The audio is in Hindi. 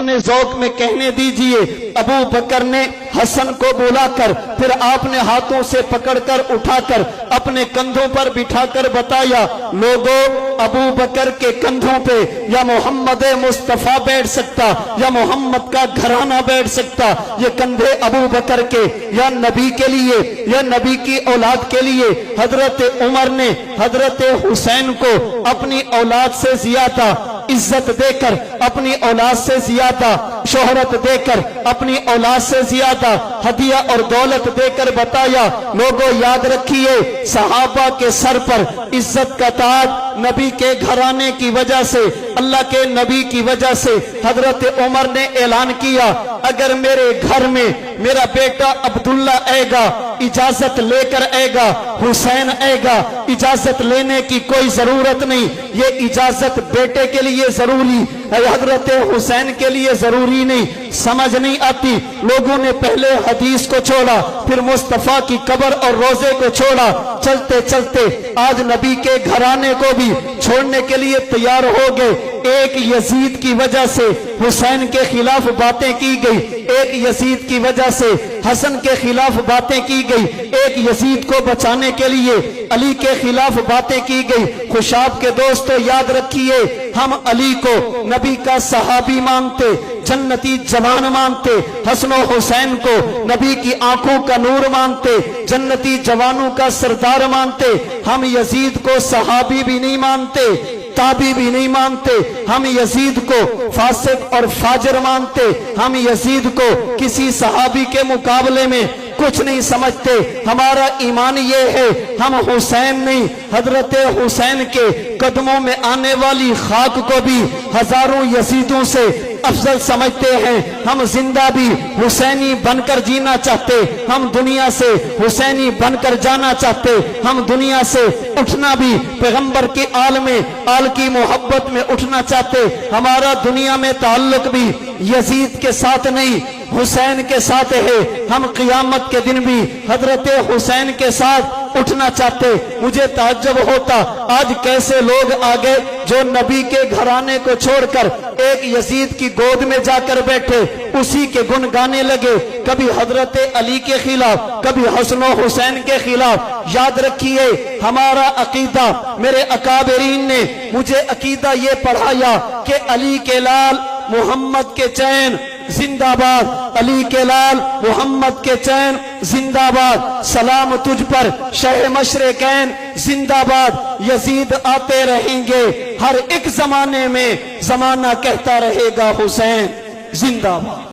अपने ज़ौक़ में कहने दीजिए। अबू बकर ने हसन को बुलाकर फिर आपने हाथों से पकड़कर उठाकर अपने कंधों पर बिठाकर बताया, लोगों, अबू बकर के कंधों पे या मोहम्मद मुस्तफा बैठ सकता या मोहम्मद का घराना बैठ सकता। ये कंधे अबू बकर के या नबी के लिए या नबी की औलाद के लिए। हजरत उमर ने हजरत हुसैन को अपनी औलाद से ज्यादा इज्जत देकर, अपनी औलाद से ज्यादा शोहरत देकर, अपनी औलाद से ज्यादा हदिया और दौलत देकर बताया, लोगों याद रखिए, सहाबा के सर पर इज्जत का ताज नबी के घराने की वजह से, अल्लाह के नबी की वजह से। हजरत उमर ने ऐलान किया, अगर मेरे घर में मेरा बेटा अब्दुल्ला आएगा, इजाजत लेकर आएगा, हुसैन आएगा, इजाजत लेने की कोई जरूरत नहीं। ये इजाजत बेटे के लिए जरूरी है, हजरत हुसैन के लिए जरूरी नहीं। समझ नहीं आती, लोगों ने पहले हदीस को छोड़ा, फिर मुस्तफा की कब्र और रोजे को छोड़ा। चलते चलते आज नबी के घराने को भी छोड़ने के लिए तैयार हो गए। एक यजीद की वजह से हुसैन के खिलाफ बातें की गई, एक यजीद की वजह से हसन के खिलाफ बातें की गई, एक यजीद को बचाने के लिए अली के खिलाफ बातें की गई। खुशाब के दोस्तों याद रखिए, हम अली को नबी का सहाबी मानते, जन्नती जवान मानते, हसन हुसैन को नबी की आंखों का नूर मानते, जन्नती जवानों का सरदार मानते। हम यजीद को सहाबी भी नहीं मानते, ताबी भी नहीं मानते। हम यजीद को फासिक और फाजिर मानते, हम यजीद को किसी सहाबी के मुकाबले में कुछ नहीं समझते। हमारा ईमान ये है, हम हुसैन नहीं, हजरत हुसैन के कदमों में आने वाली खाक को भी हजारों यजीदों से अफजल समझते हैं। हम जिंदा भी हुसैनी बनकर जीना चाहते, हम दुनिया से हुसैनी बनकर जाना चाहते, हम दुनिया से उठना भी पैगंबर की आल में, आल की मोहब्बत में उठना चाहते। हमारा दुनिया में ताल्लुक भी यजीद के साथ नहीं, हुसैन के साथ है। हम क़ियामत के दिन भी हजरत हुसैन के साथ उठना चाहते। मुझे ताज्जुब होता, आज कैसे लोग आ गए जो नबी के घराने को छोड़कर एक यजीद की गोद में जाकर बैठे, उसी के गुण गाने लगे, कभी हजरत अली के खिलाफ, कभी हसन हुसैन के खिलाफ। याद रखिए, हमारा अकीदा, मेरे अकाबरीन ने मुझे अकीदा ये पढ़ाया कि अली के लाल मोहम्मद के चैन जिंदाबाद, अली के लाल मोहम्मद के चैन जिंदाबाद, सलाम तुझ पर शह मशरिकैन जिंदाबाद। यजीद आते रहेंगे हर एक जमाने में, जमाना कहता रहेगा हुसैन जिंदाबाद।